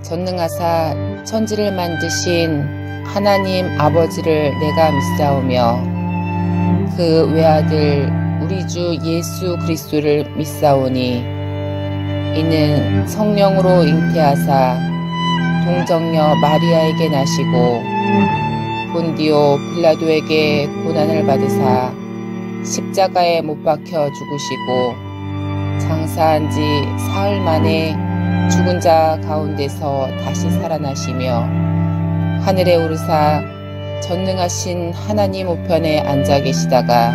전능하사 천지를 만드신 하나님 아버지를 내가 믿사오며 그 외아들 우리 주 예수 그리스도를 믿사오니 이는 성령으로 잉태하사 동정녀 마리아에게 나시고 본디오 빌라도에게 고난을 받으사 십자가에 못 박혀 죽으시고 장사한 지 사흘 만에 죽은 자 가운데서 다시 살아나시며 하늘에 오르사 전능하신 하나님 우편에 앉아 계시다가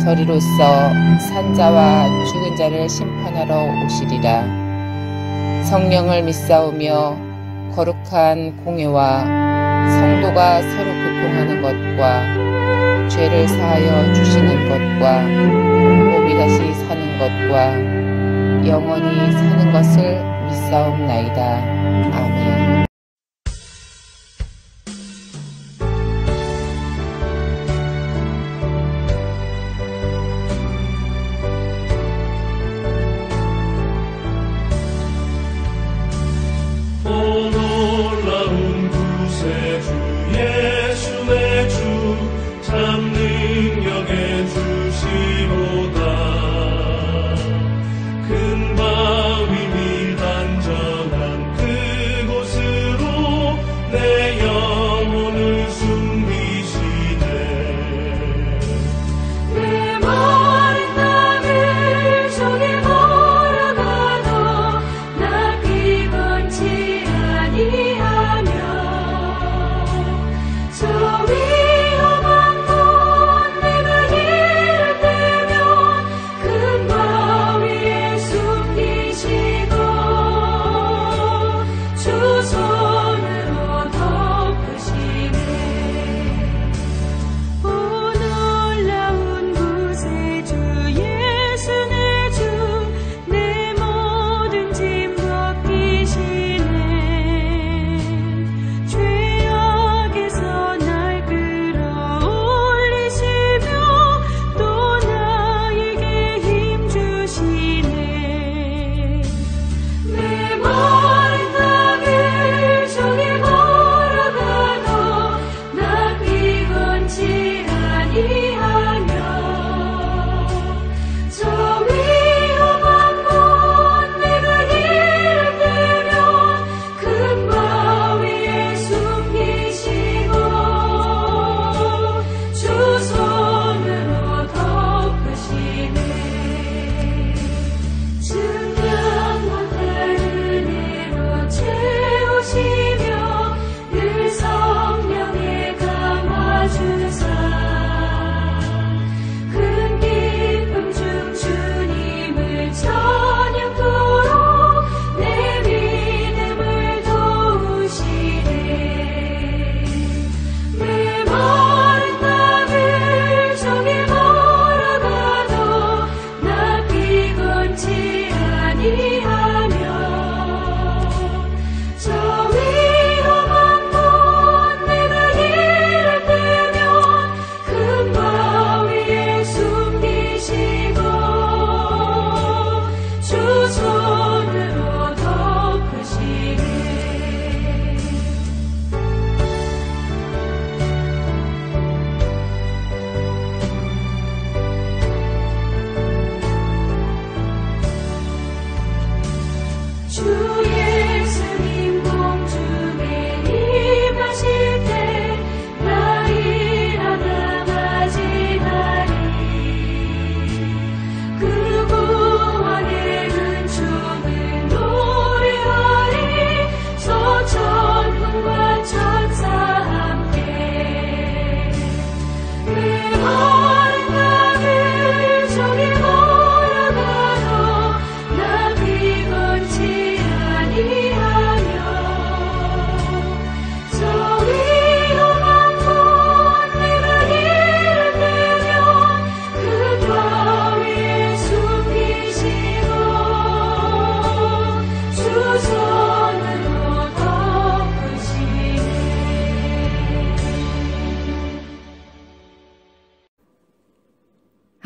저리로서 산자와 죽은 자를 심판하러 오시리라. 성령을 믿사오며 거룩한 공회와 성도가 서로 교통하는 것과 죄를 사하여 주시는 것과 몸이 다시 사는 것과 영원히 사는 것을 믿사옵나이다. 아멘.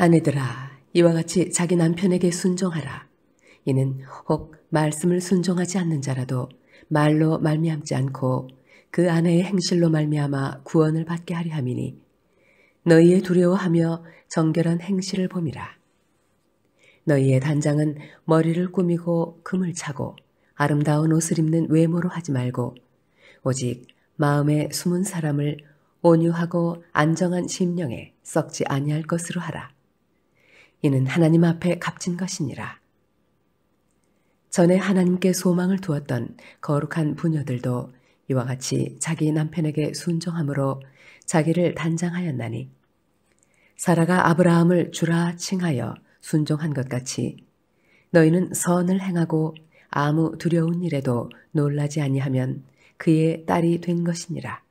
아내들아, 이와 같이 자기 남편에게 순종하라. 이는 혹 말씀을 순종하지 않는 자라도 말로 말미암지 않고 그 아내의 행실로 말미암아 구원을 받게 하려 함이니 너희의 두려워하며 정결한 행실을 봄이라. 너희의 단장은 머리를 꾸미고 금을 차고 아름다운 옷을 입는 외모로 하지 말고 오직 마음에 숨은 사람을 온유하고 안정한 심령에 썩지 아니할 것으로 하라. 이는 하나님 앞에 값진 것이니라. 전에 하나님께 소망을 두었던 거룩한 부녀들도 이와 같이 자기 남편에게 순종함으로 자기를 단장하였나니 사라가 아브라함을 주라 칭하여 순종한 것 같이 너희는 선을 행하고 아무 두려운 일에도 놀라지 아니하면 그의 딸이 된 것이니라.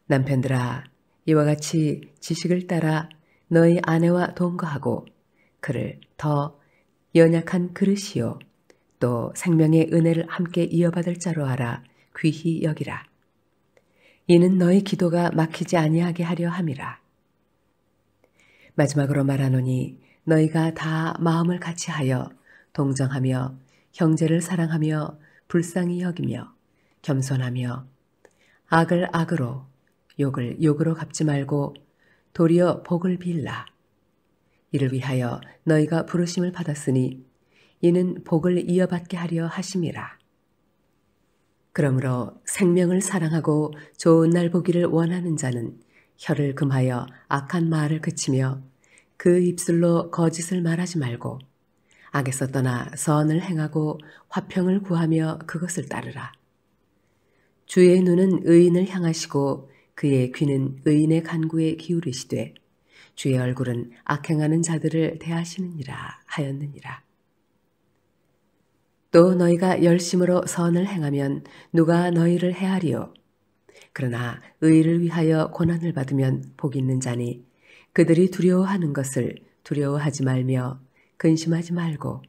남편들아, 이와 같이 지식을 따라 너희 아내와 동거하고 그를 더 연약한 그릇이요 또 생명의 은혜를 함께 이어받을 자로 알아 귀히 여기라. 이는 너희 기도가 막히지 아니하게 하려 함이라. 마지막으로 말하노니 너희가 다 마음을 같이하여 동정하며 형제를 사랑하며 불쌍히 여기며 겸손하며 악을 악으로 욕을 욕으로 갚지 말고 도리어 복을 빌라. 이를 위하여 너희가 부르심을 받았으니 이는 복을 이어받게 하려 하심이라. 그러므로 생명을 사랑하고 좋은 날 보기를 원하는 자는 혀를 금하여 악한 말을 그치며 그 입술로 거짓을 말하지 말고 악에서 떠나 선을 행하고 화평을 구하며 그것을 따르라. 주의 눈은 의인을 향하시고 그의 귀는 의인의 간구에 기울이시되 주의 얼굴은 악행하는 자들을 대하시느니라 하였느니라. 또 너희가 열심으로 선을 행하면 누가 너희를 해하리요? 그러나 의를 위하여 고난을 받으면 복 있는 자니 그들이 두려워하는 것을 두려워하지 말며 근심하지 말고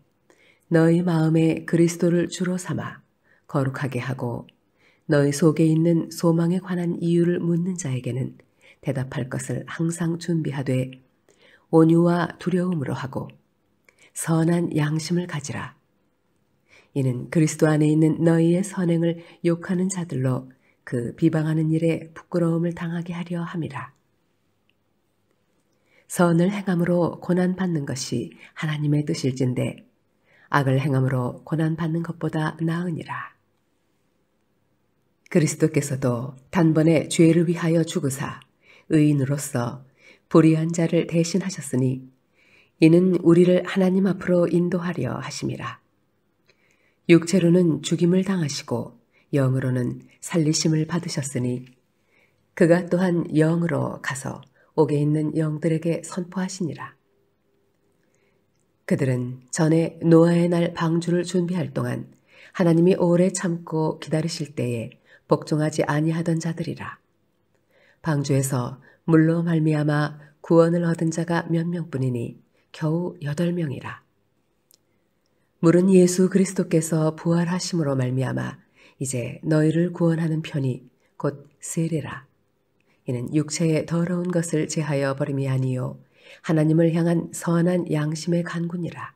너희 마음에 그리스도를 주로 삼아 거룩하게 하고 너희 속에 있는 소망에 관한 이유를 묻는 자에게는 대답할 것을 항상 준비하되 온유와 두려움으로 하고 선한 양심을 가지라. 이는 그리스도 안에 있는 너희의 선행을 욕하는 자들로 그 비방하는 일에 부끄러움을 당하게 하려 함이라. 선을 행함으로 고난받는 것이 하나님의 뜻일진데 악을 행함으로 고난받는 것보다 나으니라. 그리스도께서도 단번에 죄를 위하여 죽으사 의인으로서 불의한 자를 대신하셨으니 이는 우리를 하나님 앞으로 인도하려 하심이라. 육체로는 죽임을 당하시고 영으로는 살리심을 받으셨으니 그가 또한 영으로 가서 옥에 있는 영들에게 선포하시니라. 그들은 전에 노아의 날 방주를 준비할 동안 하나님이 오래 참고 기다리실 때에 복종하지 아니하던 자들이라. 방주에서 물로 말미암아 구원을 얻은 자가 몇 명뿐이니 겨우 8명이라. 물은 예수 그리스도께서 부활하심으로 말미암아 이제 너희를 구원하는 편이 곧 세례라. 이는 육체의 더러운 것을 제하여 버림이 아니요 하나님을 향한 선한 양심의 간구니라.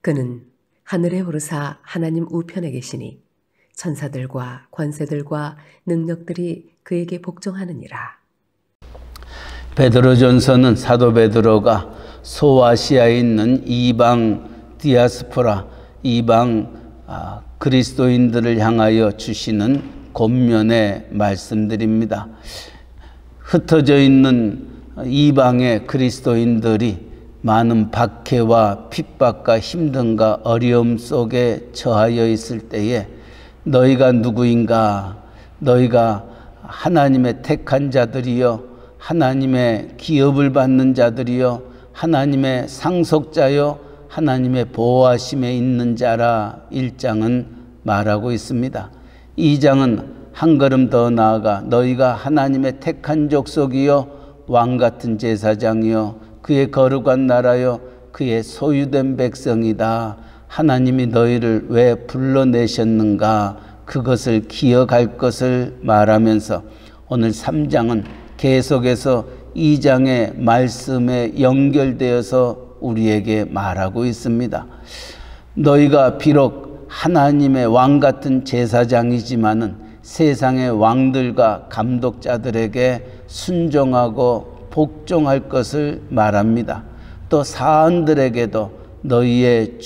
그는 하늘에 오르사 하나님 우편에 계시니 천사들과 권세들과 능력들이 그에게 복종하느니라. 베드로전서는 사도 베드로가 소아시아에 있는 이방 디아스포라, 이방 그리스도인들을 향하여 주시는 권면의 말씀들입니다. 흩어져 있는 이방의 그리스도인들이 많은 박해와 핍박과 힘듦과 어려움 속에 처하여 있을 때에 너희가 누구인가? 너희가 하나님의 택한 자들이요, 하나님의 기업을 받는 자들이요, 하나님의 상속자요, 하나님의 보호하심에 있는 자라 1장은 말하고 있습니다. 2장은 한 걸음 더 나아가 너희가 하나님의 택한 족속이요 왕같은 제사장이요 그의 거룩한 나라요 그의 소유된 백성이다. 하나님이 너희를 왜 불러내셨는가 그것을 기억할 것을 말하면서 오늘 3장은 계속해서 2장의 말씀에 연결되어서 우리에게 말하고 있습니다. 너희가 비록 하나님의 왕 같은 제사장이지만은 세상의 왕들과 감독자들에게 순종하고 복종할 것을 말합니다. 또 사안들에게도 너희의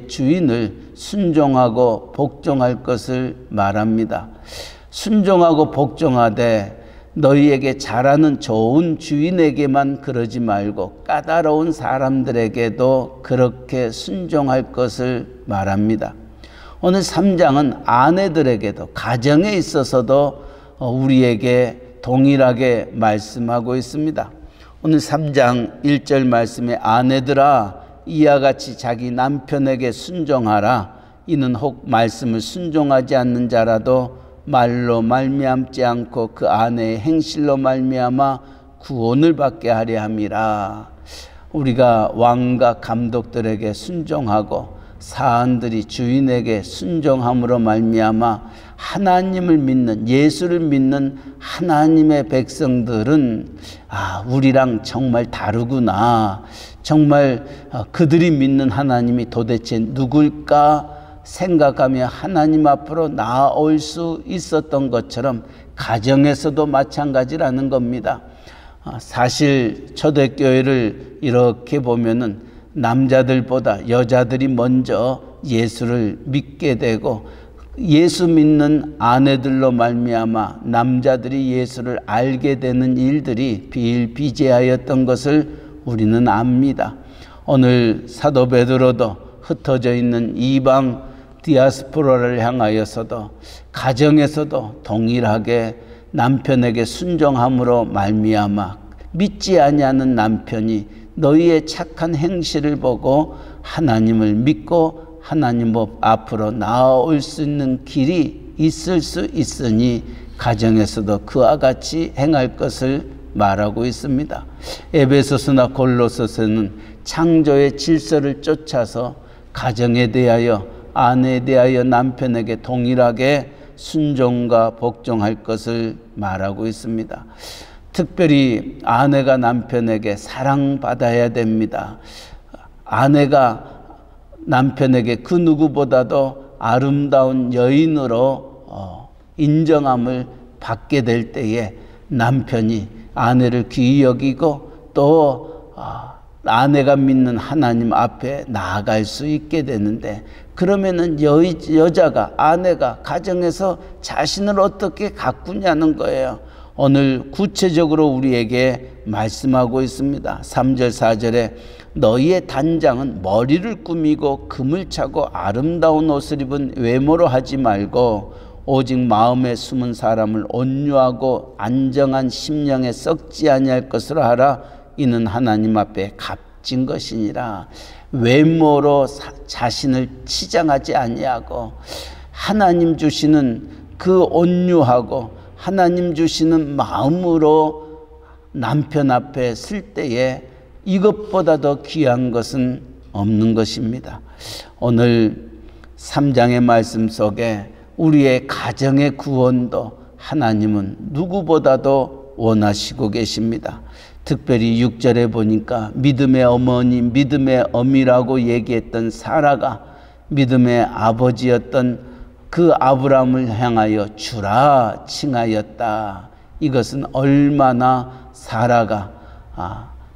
주인을 순종하고 복종할 것을 말합니다. 순종하고 복종하되 너희에게 잘하는 좋은 주인에게만 그러지 말고 까다로운 사람들에게도 그렇게 순종할 것을 말합니다. 오늘 3장은 아내들에게도 가정에 있어서도 우리에게 동일하게 말씀하고 있습니다. 오늘 3장 1절 말씀에 아내들아 이와 같이 자기 남편에게 순종하라. 이는 혹 말씀을 순종하지 않는 자라도 말로 말미암지 않고 그 아내의 행실로 말미암아 구원을 받게 하려 함이라. 우리가 왕과 감독들에게 순종하고 사안들이 주인에게 순종함으로 말미암아 하나님을 믿는, 예수를 믿는 하나님의 백성들은 우리랑 정말 다르구나, 정말 그들이 믿는 하나님이 도대체 누굴까 생각하며 하나님 앞으로 나아올 수 있었던 것처럼 가정에서도 마찬가지라는 겁니다. 사실 초대교회를 이렇게 보면은 남자들보다 여자들이 먼저 예수를 믿게 되고 예수 믿는 아내들로 말미암아 남자들이 예수를 알게 되는 일들이 비일비재하였던 것을 우리는 압니다. 오늘 사도 베드로도 흩어져 있는 이방 디아스포라를 향하여서도 가정에서도 동일하게 남편에게 순종함으로 말미암아 믿지 아니하는 남편이 너희의 착한 행실을 보고 하나님을 믿고 하나님 앞으로 나아올 수 있는 길이 있을 수 있으니 가정에서도 그와 같이 행할 것을 말하고 있습니다. 에베소서나 골로새서는 창조의 질서를 쫓아서 가정에 대하여 아내에 대하여 남편에게 동일하게 순종과 복종할 것을 말하고 있습니다. 특별히 아내가 남편에게 사랑받아야 됩니다. 아내가 남편에게 그 누구보다도 아름다운 여인으로 인정함을 받게 될 때에 남편이 아내를 귀히 여기고 또 아내가 믿는 하나님 앞에 나아갈 수 있게 되는데, 그러면은 여자가, 아내가 가정에서 자신을 어떻게 가꾸냐는 거예요. 오늘 구체적으로 우리에게 말씀하고 있습니다. 3절 4절에 너희의 단장은 머리를 꾸미고 금을 차고 아름다운 옷을 입은 외모로 하지 말고 오직 마음에 숨은 사람을 온유하고 안정한 심령에 썩지 아니할 것으로 하라. 이는 하나님 앞에 값진 것이니라. 외모로 자신을 치장하지 아니하고 하나님 주시는 그 온유하고 하나님 주시는 마음으로 남편 앞에 쓸 때에 이것보다 더 귀한 것은 없는 것입니다. 오늘 3장의 말씀 속에 우리의 가정의 구원도 하나님은 누구보다도 원하시고 계십니다. 특별히 6절에 보니까 믿음의 어머니, 믿음의 어미라고 얘기했던 사라가 믿음의 아버지였던 그 아브라함을 향하여 주라 칭하였다. 이것은 얼마나 사라가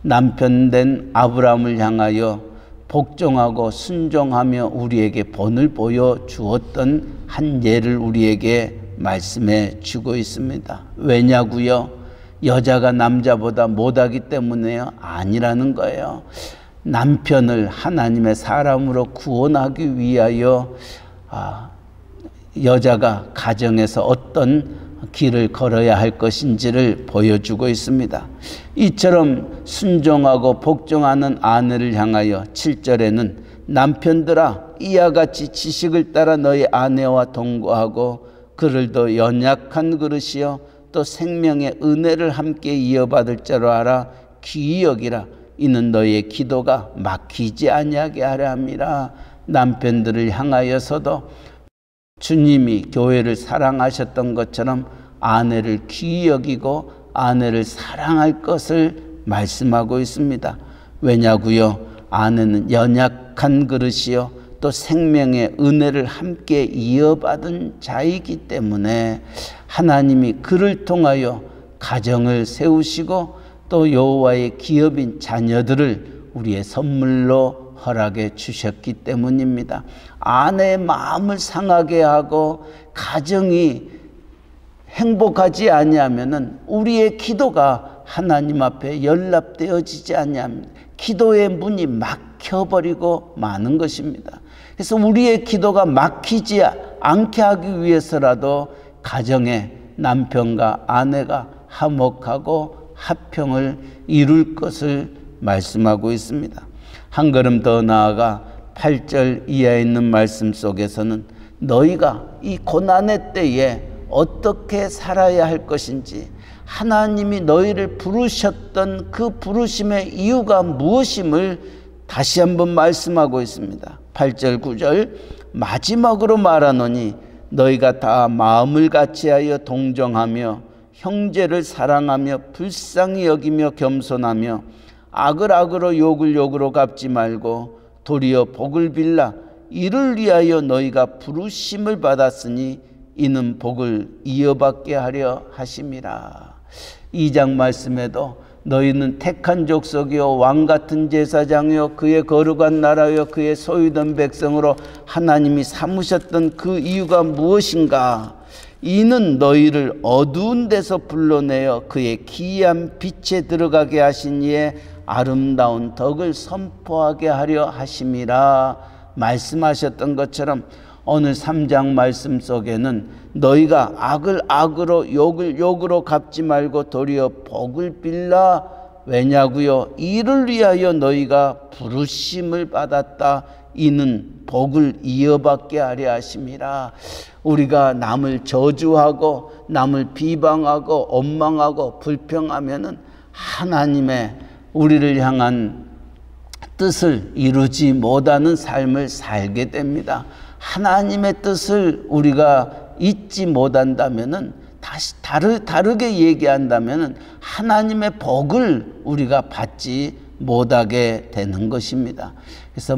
남편 된 아브라함을 향하여 복종하고 순종하며 우리에게 본을 보여주었던 한 예를 우리에게 말씀해 주고 있습니다. 왜냐고요? 여자가 남자보다 못하기 때문에요? 아니라는 거예요. 남편을 하나님의 사람으로 구원하기 위하여 여자가 가정에서 어떤 길을 걸어야 할 것인지를 보여주고 있습니다. 이처럼 순종하고 복종하는 아내를 향하여 7절에는 남편들아 이와 같이 지식을 따라 너희 아내와 동거하고 그를 더 연약한 그릇이요 또 생명의 은혜를 함께 이어받을 자로 알아 귀히 여기라. 이는 너희의 기도가 막히지 아니하게 하려 함이라. 남편들을 향하여서도 주님이 교회를 사랑하셨던 것처럼 아내를 귀히 여기고 아내를 사랑할 것을 말씀하고 있습니다. 왜냐고요? 아내는 연약한 그릇이요 또 생명의 은혜를 함께 이어받은 자이기 때문에 하나님이 그를 통하여 가정을 세우시고 또 여호와의 기업인 자녀들을 우리의 선물로 허락해 주셨기 때문입니다. 아내의 마음을 상하게 하고 가정이 행복하지 아니하면은 우리의 기도가 하나님 앞에 연락되어지지 아니합니다. 기도의 문이 막혀버리고 마는 것입니다. 그래서 우리의 기도가 막히지 않게 하기 위해서라도 가정에 남편과 아내가 화목하고 화평을 이룰 것을 말씀하고 있습니다. 한 걸음 더 나아가 8절 이하에 있는 말씀 속에서는 너희가 이 고난의 때에 어떻게 살아야 할 것인지, 하나님이 너희를 부르셨던 그 부르심의 이유가 무엇임을 다시 한번 말씀하고 있습니다. 8절 9절 마지막으로 말하노니 너희가 다 마음을 같이하여 동정하며 형제를 사랑하며 불쌍히 여기며 겸손하며 악을 악으로 욕을 욕으로 갚지 말고 도리어 복을 빌라. 이를 위하여 너희가 부르심을 받았으니 이는 복을 이어받게 하려 하심이라. 2장 말씀에도 너희는 택한 족속이요 왕같은 제사장이요 그의 거룩한 나라요 그의 소유된 백성으로 하나님이 삼으셨던 그 이유가 무엇인가? 이는 너희를 어두운 데서 불러내어 그의 기이한 빛에 들어가게 하신 이의 아름다운 덕을 선포하게 하려 하심이라 말씀하셨던 것처럼 오늘 3장 말씀 속에는 너희가 악을 악으로 욕을 욕으로 갚지 말고 도리어 복을 빌라. 왜냐고요? 이를 위하여 너희가 부르심을 받았다. 이는 복을 이어받게 하려 하심이라. 우리가 남을 저주하고 남을 비방하고 원망하고 불평하면은 하나님의 우리를 향한 뜻을 이루지 못하는 삶을 살게 됩니다. 하나님의 뜻을 우리가 잊지 못한다면은 다시 다르게 얘기한다면은 하나님의 복을 우리가 받지 못하게 되는 것입니다. 그래서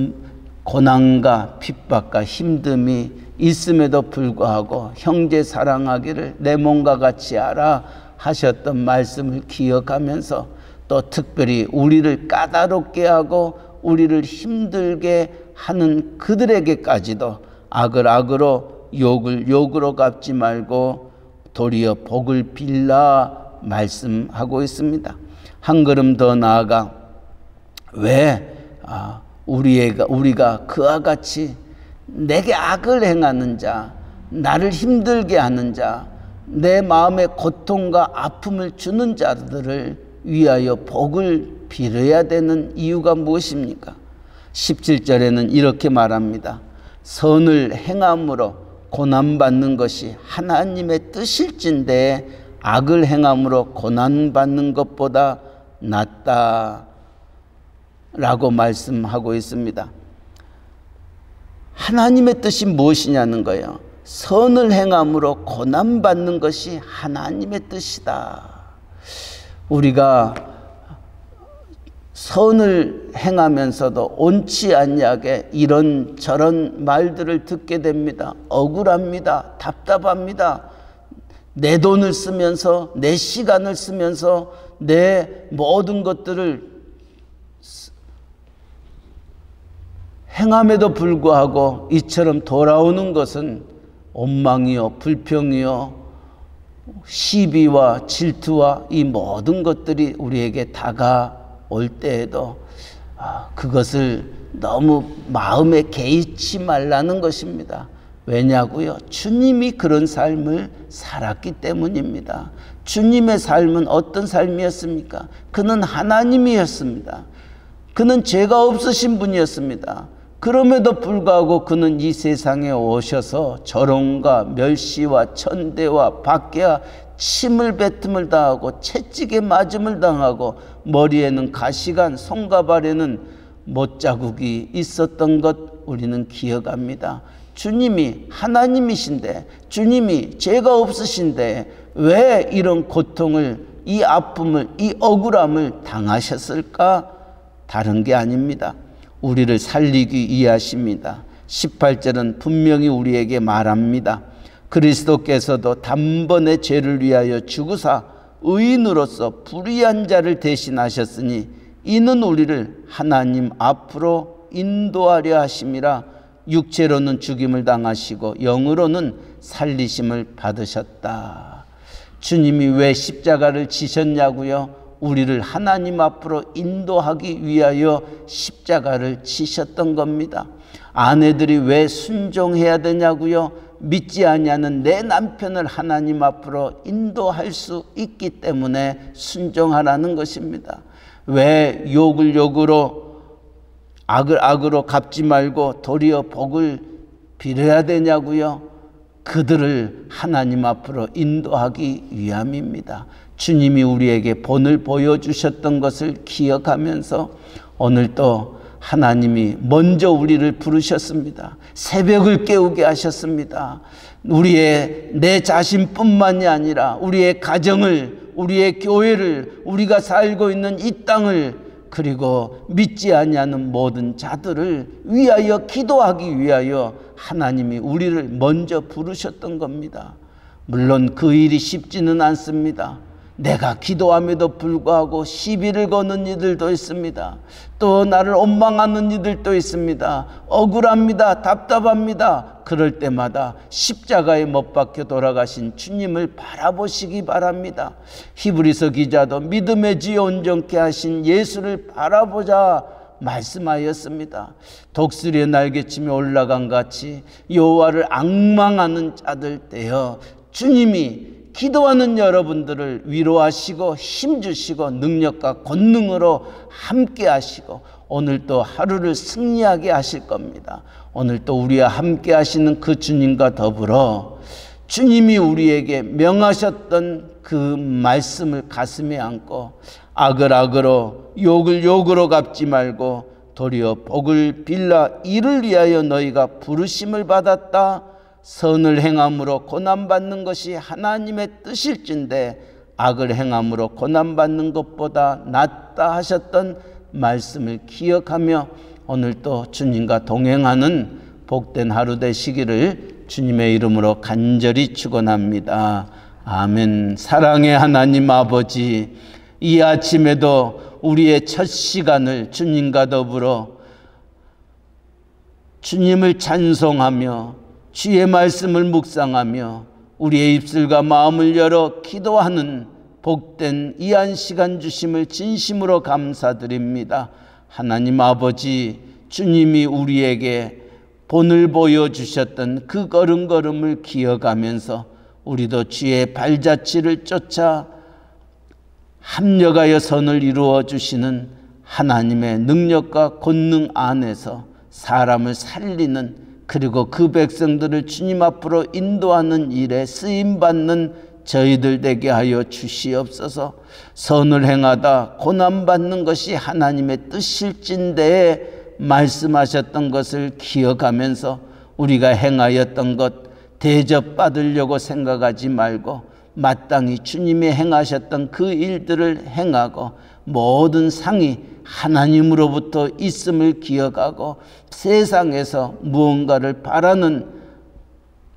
고난과 핍박과 힘듦이 있음에도 불구하고 형제 사랑하기를 내 몸과 같이 하라 하셨던 말씀을 기억하면서 또 특별히 우리를 까다롭게 하고 우리를 힘들게 하는 그들에게까지도 악을 악으로 욕을 욕으로 갚지 말고 도리어 복을 빌라 말씀하고 있습니다. 한 걸음 더 나아가 왜 우리가 그와 같이 내게 악을 행하는 자, 나를 힘들게 하는 자, 내 마음에 고통과 아픔을 주는 자들을 위하여 복을 빌어야 되는 이유가 무엇입니까? 17절에는 이렇게 말합니다. 선을 행함으로 고난받는 것이 하나님의 뜻일진데 악을 행함으로 고난받는 것보다 낫다 라고 말씀하고 있습니다. 하나님의 뜻이 무엇이냐는 거예요. 선을 행함으로 고난받는 것이 하나님의 뜻이다. 우리가 선을 행하면서도 옳지 아니하게 이런저런 말들을 듣게 됩니다. 억울합니다. 답답합니다. 내 돈을 쓰면서 내 시간을 쓰면서 내 모든 것들을 행함에도 불구하고 이처럼 돌아오는 것은 원망이요 불평이요 시비와 질투와 이 모든 것들이 우리에게 다가올 때에도 그것을 너무 마음에 개의치 말라는 것입니다. 왜냐고요? 주님이 그런 삶을 살았기 때문입니다. 주님의 삶은 어떤 삶이었습니까? 그는 하나님이었습니다. 그는 죄가 없으신 분이었습니다. 그럼에도 불구하고 그는 이 세상에 오셔서 조롱과 멸시와 천대와 박해와 침을 뱉음을 당하고 채찍에 맞음을 당하고 머리에는 가시관 손가발에는 못자국이 있었던 것 우리는 기억합니다. 주님이 하나님이신데 주님이 죄가 없으신데 왜 이런 고통을 이 아픔을 이 억울함을 당하셨을까? 다른 게 아닙니다. 우리를 살리기 위하십니다. 18절은 분명히 우리에게 말합니다. 그리스도께서도 단번에 죄를 위하여 죽으사 의인으로서 불의한 자를 대신하셨으니 이는 우리를 하나님 앞으로 인도하려 하심이라. 육체로는 죽임을 당하시고 영으로는 살리심을 받으셨다. 주님이 왜 십자가를 지셨냐고요? 우리를 하나님 앞으로 인도하기 위하여 십자가를 지셨던 겁니다. 아내들이 왜 순종해야 되냐고요? 믿지 아니하는 내 남편을 하나님 앞으로 인도할 수 있기 때문에 순종하라는 것입니다. 왜 욕을 욕으로 악을 악으로 갚지 말고 도리어 복을 빌어야 되냐고요? 그들을 하나님 앞으로 인도하기 위함입니다. 주님이 우리에게 본을 보여주셨던 것을 기억하면서 오늘 또 하나님이 먼저 우리를 부르셨습니다. 새벽을 깨우게 하셨습니다. 내 자신뿐만이 아니라 우리의 가정을, 우리의 교회를, 우리가 살고 있는 이 땅을, 그리고 믿지 아니하는 모든 자들을 위하여 기도하기 위하여 하나님이 우리를 먼저 부르셨던 겁니다. 물론 그 일이 쉽지는 않습니다. 내가 기도함에도 불구하고 시비를 거는 이들도 있습니다. 또 나를 원망하는 이들도 있습니다. 억울합니다. 답답합니다. 그럴 때마다 십자가에 못 박혀 돌아가신 주님을 바라보시기 바랍니다. 히브리서 기자도 믿음의 지혜 온전케 하신 예수를 바라보자 말씀하였습니다. 독수리의 날개치며 올라간 같이 여호와를 앙망하는 자들 되어 주님이 기도하는 여러분들을 위로하시고 힘주시고 능력과 권능으로 함께 하시고 오늘 또 하루를 승리하게 하실 겁니다. 오늘 또 우리와 함께 하시는 그 주님과 더불어 주님이 우리에게 명하셨던 그 말씀을 가슴에 안고 악을 악으로 욕을 욕으로 갚지 말고 도리어 복을 빌라 이를 위하여 너희가 부르심을 받았다. 선을 행함으로 고난받는 것이 하나님의 뜻일진데 악을 행함으로 고난받는 것보다 낫다 하셨던 말씀을 기억하며 오늘 또 주님과 동행하는 복된 하루 되시기를 주님의 이름으로 간절히 축원합니다. 아멘. 사랑의 하나님 아버지, 이 아침에도 우리의 첫 시간을 주님과 더불어 주님을 찬송하며 주의 말씀을 묵상하며 우리의 입술과 마음을 열어 기도하는 복된 이 한 시간 주심을 진심으로 감사드립니다. 하나님 아버지, 주님이 우리에게 본을 보여주셨던 그 걸음걸음을 기억하면서 우리도 주의 발자취를 쫓아 합력하여 선을 이루어 주시는 하나님의 능력과 권능 안에서 사람을 살리는, 그리고 그 백성들을 주님 앞으로 인도하는 일에 쓰임받는 저희들 되게 하여 주시옵소서. 선을 행하다 고난받는 것이 하나님의 뜻일진데 말씀하셨던 것을 기억하면서 우리가 행하였던 것 대접받으려고 생각하지 말고 마땅히 주님이 행하셨던 그 일들을 행하고 모든 상이 하나님으로부터 있음을 기억하고 세상에서 무언가를 바라는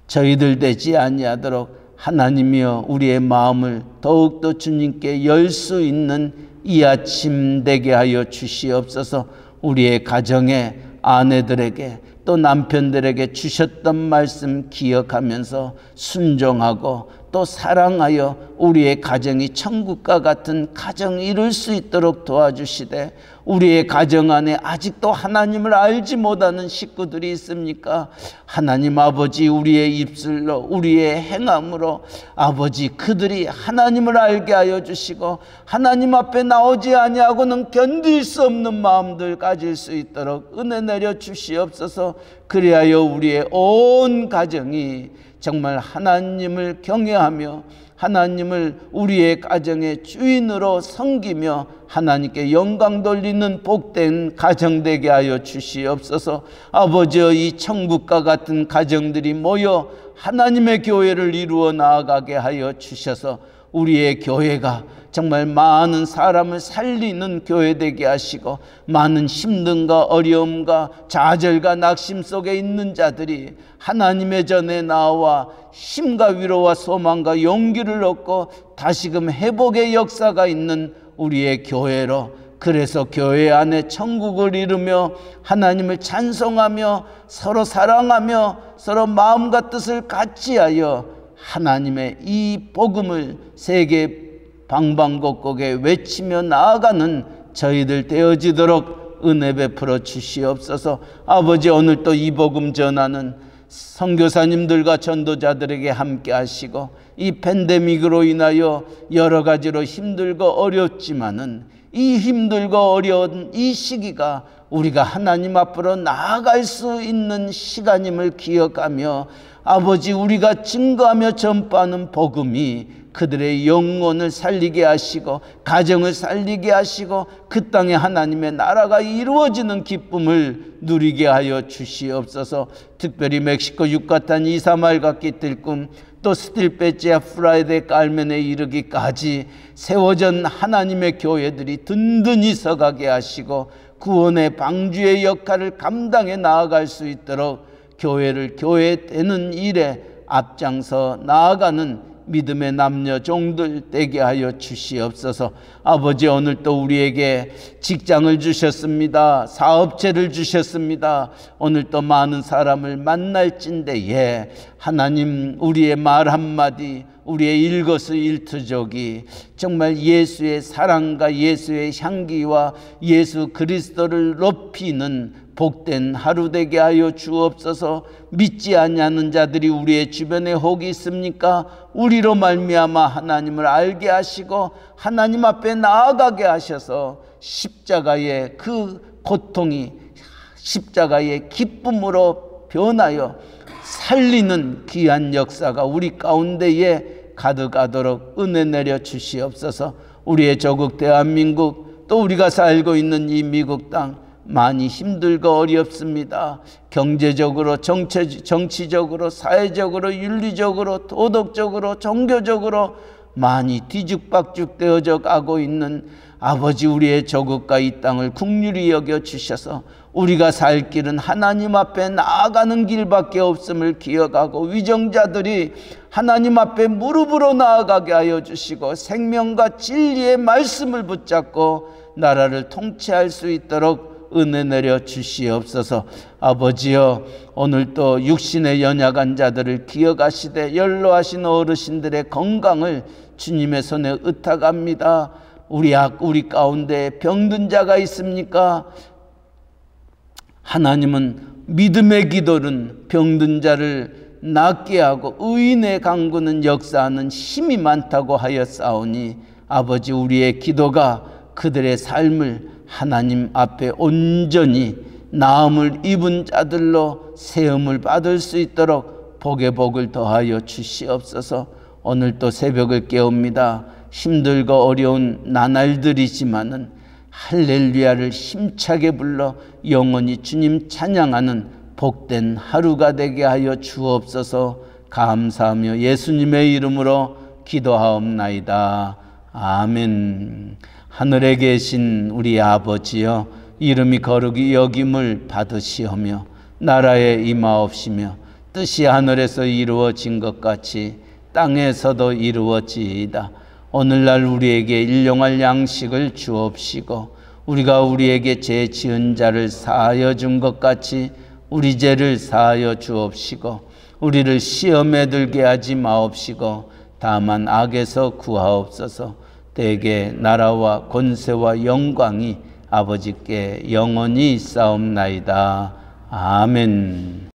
저희들 되지 아니하도록 하나님이여 우리의 마음을 더욱더 주님께 열 수 있는 이 아침 되게 하여 주시옵소서. 우리의 가정에 아내들에게 또 남편들에게 주셨던 말씀 기억하면서 순종하고 또 사랑하여 우리의 가정이 천국과 같은 가정을 이룰 수 있도록 도와주시되, 우리의 가정 안에 아직도 하나님을 알지 못하는 식구들이 있습니까? 하나님 아버지, 우리의 입술로 우리의 행함으로 아버지 그들이 하나님을 알게 하여 주시고 하나님 앞에 나오지 아니하고는 견딜 수 없는 마음들 가질 수 있도록 은혜 내려 주시옵소서. 그리하여 우리의 온 가정이 정말 하나님을 경외하며 하나님을 우리의 가정의 주인으로 섬기며 하나님께 영광 돌리는 복된 가정 되게 하여 주시옵소서. 아버지의 이 천국과 같은 가정들이 모여 하나님의 교회를 이루어 나아가게 하여 주셔서 우리의 교회가 정말 많은 사람을 살리는 교회 되게 하시고, 많은 힘듦과 어려움과 좌절과 낙심 속에 있는 자들이 하나님의 전에 나와 힘과 위로와 소망과 용기를 얻고 다시금 회복의 역사가 있는 우리의 교회로, 그래서 교회 안에 천국을 이루며 하나님을 찬송하며 서로 사랑하며 서로 마음과 뜻을 같이하여 하나님의 이 복음을 세계 방방곡곡에 외치며 나아가는 저희들 되어지도록 은혜 베풀어 주시옵소서. 아버지, 오늘 또 이 복음 전하는 선교사님들과 전도자들에게 함께 하시고, 이 팬데믹으로 인하여 여러 가지로 힘들고 어렵지만은 이 힘들고 어려운 이 시기가 우리가 하나님 앞으로 나아갈 수 있는 시간임을 기억하며, 아버지, 우리가 증거하며 전파하는 복음이 그들의 영혼을 살리게 하시고 가정을 살리게 하시고 그 땅에 하나님의 나라가 이루어지는 기쁨을 누리게 하여 주시옵소서. 특별히 멕시코 유카탄 이사마일 각기 뜰꿈, 또 스틸페치아 프라이데 깔멘에 이르기까지 세워진 하나님의 교회들이 든든히 서가게 하시고 구원의 방주의 역할을 감당해 나아갈 수 있도록 교회를 교회되는 일에 앞장서 나아가는 믿음의 남녀 종들 되게 하여 주시옵소서. 아버지, 오늘 또 우리에게 직장을 주셨습니다. 사업체를 주셨습니다. 오늘 또 많은 사람을 만날진대에 하나님, 우리의 말 한마디, 우리의 일거수일투족이 정말 예수의 사랑과 예수의 향기와 예수 그리스도를 높이는 복된 하루 되게 하여 주옵소서. 믿지 아니하는 자들이 우리의 주변에 혹이 있습니까? 우리로 말미암아 하나님을 알게 하시고 하나님 앞에 나아가게 하셔서 십자가의 그 고통이 십자가의 기쁨으로 변하여 살리는 귀한 역사가 우리 가운데에 가득하도록 은혜 내려 주시옵소서. 우리의 조국 대한민국, 또 우리가 살고 있는 이 미국 땅 많이 힘들고 어렵습니다. 경제적으로, 정치적으로, 사회적으로, 윤리적으로, 도덕적으로, 종교적으로 많이 뒤죽박죽 되어져 가고 있는 아버지, 우리의 조국과 이 땅을 긍휼히 여겨 주셔서 우리가 살 길은 하나님 앞에 나아가는 길밖에 없음을 기억하고 위정자들이 하나님 앞에 무릎으로 나아가게 하여 주시고 생명과 진리의 말씀을 붙잡고 나라를 통치할 수 있도록 은혜 내려 주시옵소서. 아버지여, 오늘 또 육신의 연약한 자들을 기억하시되 연로하신 어르신들의 건강을 주님의 손에 의탁합니다. 우리 가운데 병든 자가 있습니까? 하나님은 믿음의 기도는 병든 자를 낫게 하고 의인의 강구는 역사하는 힘이 많다고 하였사오니, 아버지, 우리의 기도가 그들의 삶을 하나님 앞에 온전히 나음을 입은 자들로 세움을 받을 수 있도록 복의 복을 더하여 주시옵소서. 오늘 또 새벽을 깨웁니다. 힘들고 어려운 나날들이지만은 할렐루야를 힘차게 불러 영원히 주님 찬양하는 복된 하루가 되게 하여 주옵소서. 감사하며 예수님의 이름으로 기도하옵나이다. 아멘. 하늘에 계신 우리 아버지여, 이름이 거룩히 여김을 받으시오며 나라에 임하옵시며 뜻이 하늘에서 이루어진 것 같이 땅에서도 이루어지이다. 오늘날 우리에게 일용할 양식을 주옵시고 우리가 우리에게 죄 지은 자를 사하여 준 것 같이 우리 죄를 사하여 주옵시고 우리를 시험에 들게 하지 마옵시고 다만 악에서 구하옵소서. 대개 나라와 권세와 영광이 아버지께 영원히 있사옵나이다. 아멘.